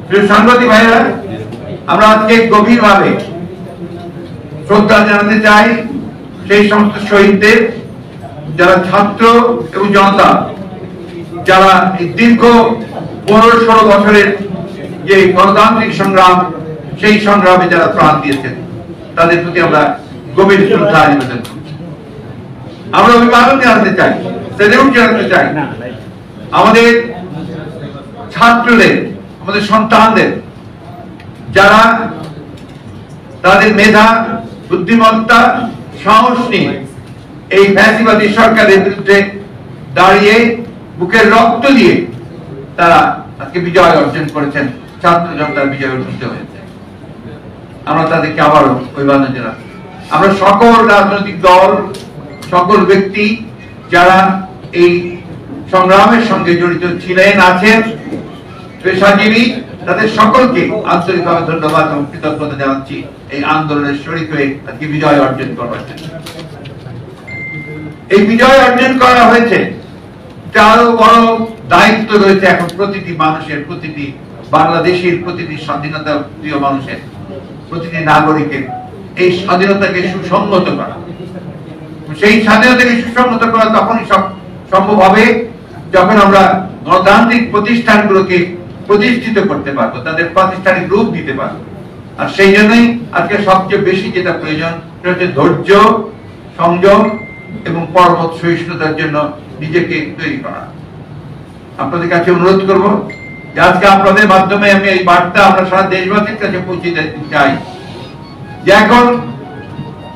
প্রিয় সাংবাদিক ভাইরা, আমরা আজকে গভীরভাবে শ্রদ্ধা জানাতে চাই সেই সমস্ত শহীদদের, যারা ছাত্র এবং জনতা, যারা দীর্ঘ 15-16 বছরের যে গণতান্ত্রিক সংগ্রাম, সেই সংগ্রামে যারা প্রাণ দিয়েছেন, তাদের প্রতি আমরা গভীর শ্রদ্ধা নিবেদন করি। আমরা অভিবাদন জানাতে চাই, সেলিউট জানাতে চাই আমাদের ছাত্রদের, আমাদের সন্তানদের, যারা তাদের মেধা, বুদ্ধিমত্তা, সাহস নিয়ে এই ফ্যাসিবাদী সরকারের বিরুদ্ধে দাঁড়িয়ে বুকের রক্ত দিয়ে তারা আজকে বিজয় অর্জন করেছেন, ছাত্র জনতার বিজয় অর্জিত হয়েছে। আমরা তাদেরকে আবারও অভিবাদন জানাই। আমরা সকল রাজনৈতিক দল, সকল ব্যক্তি যারা এই সংগ্রামের সঙ্গে জড়িত ছিলেন, আছেন, পেশাজীবী, তাদের সকলকে আন্তরিকভাবে ধন্যবাদ এবং কৃতজ্ঞতা জানাচ্ছি এই আন্দোলনের শরীক হয়ে আজকে বিজয় অর্জন করা হয়েছে। এই বিজয় অর্জন করা হয়েছে, আরো বড় দায়িত্ব রয়েছে এখন প্রতিটি মানুষের, প্রতিটি বাংলাদেশের, প্রতিটি স্বাধীনতা প্রিয় মানুষের, প্রতিটি নাগরিকের এই স্বাধীনতাকে সুসংগত করা। সেই স্বাধীনতাকে সুসংগত করা তখনই সম্ভব হবে যখন আমরা গণতান্ত্রিক প্রতিষ্ঠানগুলোকে প্রতিষ্ঠিত করতে পারবো, তাদের প্রাতিষ্ঠানিক রূপ দিতে পারবো। আর সেই জন্যই আজকে সবচেয়ে বেশি যেটা প্রয়োজন সেটা হচ্ছে ধৈর্য, সংযম এবং পরবর্ত সহিষ্ণুতার জন্য নিজেকে তৈরি করা। আপনাদের কাছে অনুরোধ করব যে আজকে আপনাদের মাধ্যমে আমি এই বার্তা আমরা সারা দেশবাসীর কাছে পৌঁছে দিতে চাই যে এখন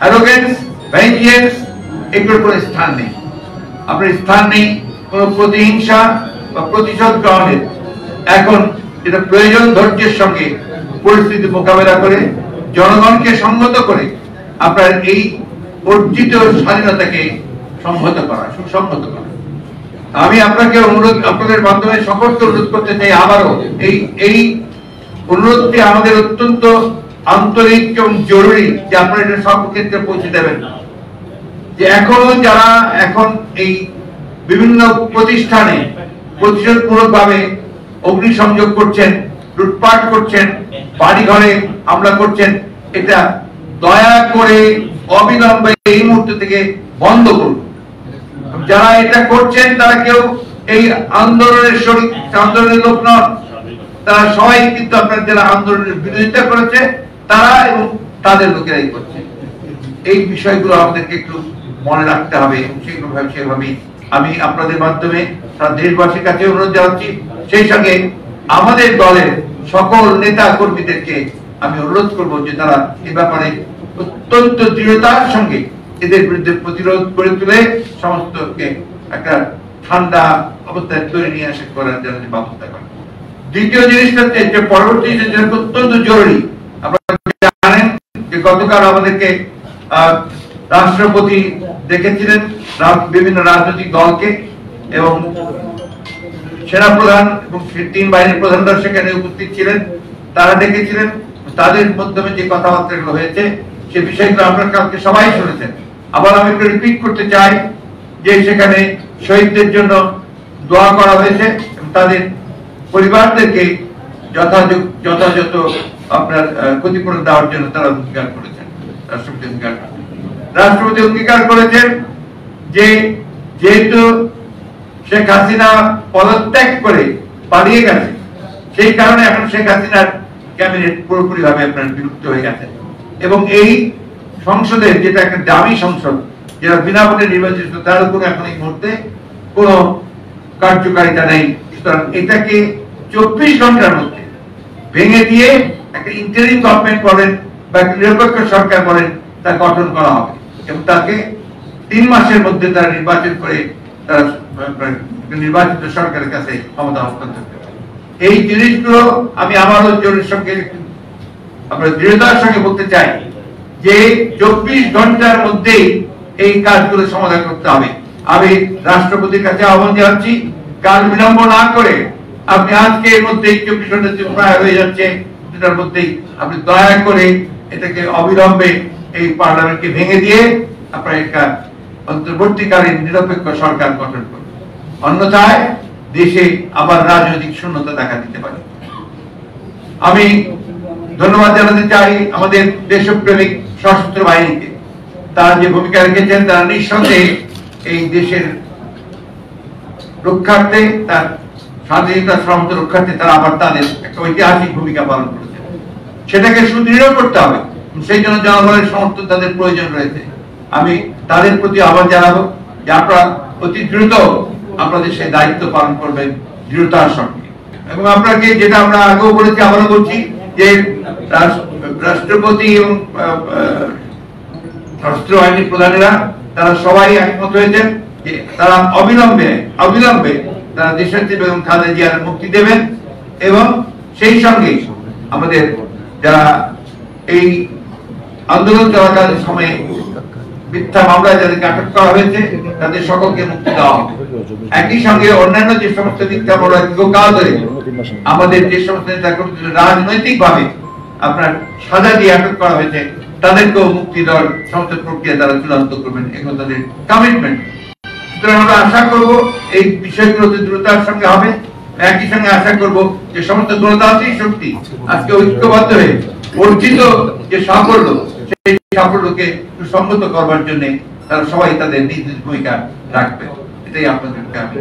অ্যারোগেন্স, ভেঞ্জিয়েন্স এগুলোর কোনো স্থান নেই। আপনার স্থান নেই কোনো প্রতিহিংসা বা প্রতিশোধ গ্রহণের। এখন যেটা প্রয়োজন, ধৈর্যের সঙ্গে পরিস্থিতি মোকাবেলা করে, জনগণকে সংহত করে আপনার এই অর্জিত স্বাধীনতাকে সংহত করা, সুসংহত করা। আমি আপনাকে অনুরোধ, আপনাদের মাধ্যমে সকলকে অনুরোধ করতে চাই আবারও, এই অনুরোধটি আমাদের অত্যন্ত আন্তরিক এবং জরুরি যে আপনারা এটা সব ক্ষেত্রে পৌঁছে দেবেন যে এখনো যারা এখন এই বিভিন্ন প্রতিষ্ঠানে প্রতিশোধমূলক ভাবে অগ্নিসংযোগ করছেন, লুটপাট করছেন, বাড়ি ঘরে হামলা করছেন, এটা দয়া করে অবিলম্বে এই মুহূর্ত থেকে বন্ধ করুন। যারা এটা করছেন তারা কেউ এই আন্দোলনের শরীক, আন্দোলনের লোক নন, তারা সবাই কিন্তু আপনার যারা আন্দোলনের বিরোধিতা করেছে তারা এবং তাদের লোকেরাই করছে। এই বিষয়গুলো আমাদেরকে একটু মনে রাখতে হবে এবং সেভাবেই আমি আপনাদের মাধ্যমে সারা দেশবাসীর কাছে অনুরোধ জানাচ্ছি। সেই সঙ্গে আমাদের দলের সকল নেতা কর্মীদেরকে আমি অনুরোধ করবো যে তারা এ ব্যাপারে অত্যন্ত দৃঢ়তার সঙ্গে এদের বিরুদ্ধে প্রতিরোধ করে তুলে সমস্তকে একটা ঠান্ডা অবস্থায় তৈরি নিয়ে আসে করার জন্য ব্যবস্থা করে। দ্বিতীয় জিনিসটা যে পরবর্তী অত্যন্ত জরুরি, আপনারা জানেন যে গতকাল আমাদেরকে রাষ্ট্রপতি দেখেছিলেন বিভিন্ন রাজনৈতিক দলকে এবং সেনাপ্রধান এবং 3 বাহিনীর প্রধানরা সেখানে উপস্থিত ছিলেন, তারা ডেকেছিলেন। তাদের মাধ্যমে যে কথাবার্তাগুলো হয়েছে সে বিষয়গুলো আপনারা কালকে সবাই শুনেছেন। আবার আমি একটু রিপিট করতে চাই যে সেখানে শহীদদের জন্য দোয়া করা হয়েছে এবং তাদের পরিবারদেরকে যথাযথ আপনার ক্ষতিপূরণ দেওয়ার জন্য তারা অঙ্গীকার করেছেন। রাষ্ট্রপতি অঙ্গীকার করেছেন যে যেহেতু শেখ হাসিনা পদত্যাগ করে পালিয়ে গেছে, সেই কারণে এখন শেখ হাসিনার ক্যাবিনেট পুরোপুরি ভাবে আপনার বিলুপ্ত হয়ে গেছে এবং এই সংসদের যেটা একটা দামি সংসদ, যেটা বিনা ভোটে নির্বাচিত, তার উপর এখন এই মুহূর্তে কোনো কার্যকারিতা নেই। সুতরাং এটাকে 24 ঘন্টার মধ্যে ভেঙে দিয়ে একটা ইন্টারিম গভর্নমেন্ট বলেন বা একটা নিরপেক্ষ সরকার বলেন তা গঠন করা হবে এবং তাকে 3 মাসের মধ্যে তারা নির্বাচন করে তারা নির্বাচিত সরকারের কাছে ক্ষমতা হস্তান্তর করবে। এই জিনিসগুলো আমি আমারও জোরের সঙ্গে আপনার দৃঢ়তার সঙ্গে বলতে চাই যে 24 ঘন্টার মধ্যেই এই কাজগুলো সমাধান করতে হবে। আমি রাষ্ট্রপতির কাছে আহ্বান জানাচ্ছি, কাল বিলম্ব না করে আপনি আজকে এর মধ্যেই 24 ঘন্টা প্রায় হয়ে যাচ্ছে, সেটার মধ্যেই আপনি দয়া করে এটাকে অবিলম্বে এই পার্লামেন্টকে ভেঙে দিয়ে আপনার একটা অন্তর্বর্তীকালীন নিরপেক্ষ সরকার গঠন করুন। অন্যথায় দেশে আবার রাজনৈতিক শূন্যতা দেখা দিতে পারে। আমি ধন্যবাদ জানাতে চাই আমাদের দেশপ্রেমিক সশস্ত্র বাহিনীকে। তারা যে ভূমিকা রেখেছেন, তারা নিঃসন্দেহে এই দেশের রক্ষার্থে, তার স্বাধীনতা সমস্ত রক্ষার্থে তারা আবার তাদের একটা ঐতিহাসিক ভূমিকা পালন করেছে। সেটাকে সুদৃঢ় করতে হবে, সেই জন্য জনগণের সমর্থন তাদের প্রয়োজন রয়েছে। আমি তাদের প্রতি আহ্বান জানাবো যে আপনারা অতি দ্রুত আপনাদের সেই দায়িত্ব পালন করবেন দৃঢ়তার সঙ্গে। এবং আপনাকে যেটা আমরা আগেও বলেছি, আবারও বলছি যে রাষ্ট্রপতি এবং সশস্ত্র বাহিনীর প্রধানেরা তারা সবাই একমত হয়েছেন যে তারা অবিলম্বে তারা দেশনেত্রী বেগম খালেদা জিয়ার মুক্তি দেবেন। এবং সেই সঙ্গে আমাদের যারা এই আন্দোলন চলাকালীন সময়ে মিথ্যা মামলায় যাদেরকে আটক করা হয়েছে তাদের সকলকে মুক্তি দেওয়া হবে। একই সঙ্গে অন্যান্য যে সমস্ত মিথ্যা মামলায় দীর্ঘকাল ধরে আমাদের যে সমস্ত নেতাকর্মীদের রাজনৈতিক ভাবে আপনার সাজা দিয়ে আটক করা হয়েছে তাদেরকেও মুক্তি দেওয়ার সমস্ত প্রক্রিয়া তারা চূড়ান্ত করবেন, এগুলো তাদের কমিটমেন্ট। সুতরাং আমরা আশা করবো এই বিষয়গুলোতে দ্রুততার সঙ্গে হবে। একই সঙ্গে আশা করব যে সমস্ত গণতান্ত্রিক শক্তি আজকে ঐক্যবদ্ধ হয়ে অর্জিত যে সাফল্য, সেই সাফল্যকে সুসংহত করবার জন্য তারা সবাই তাদের নিজ নিজ ভূমিকা রাখবে। এটাই আপনাদেরকে আমি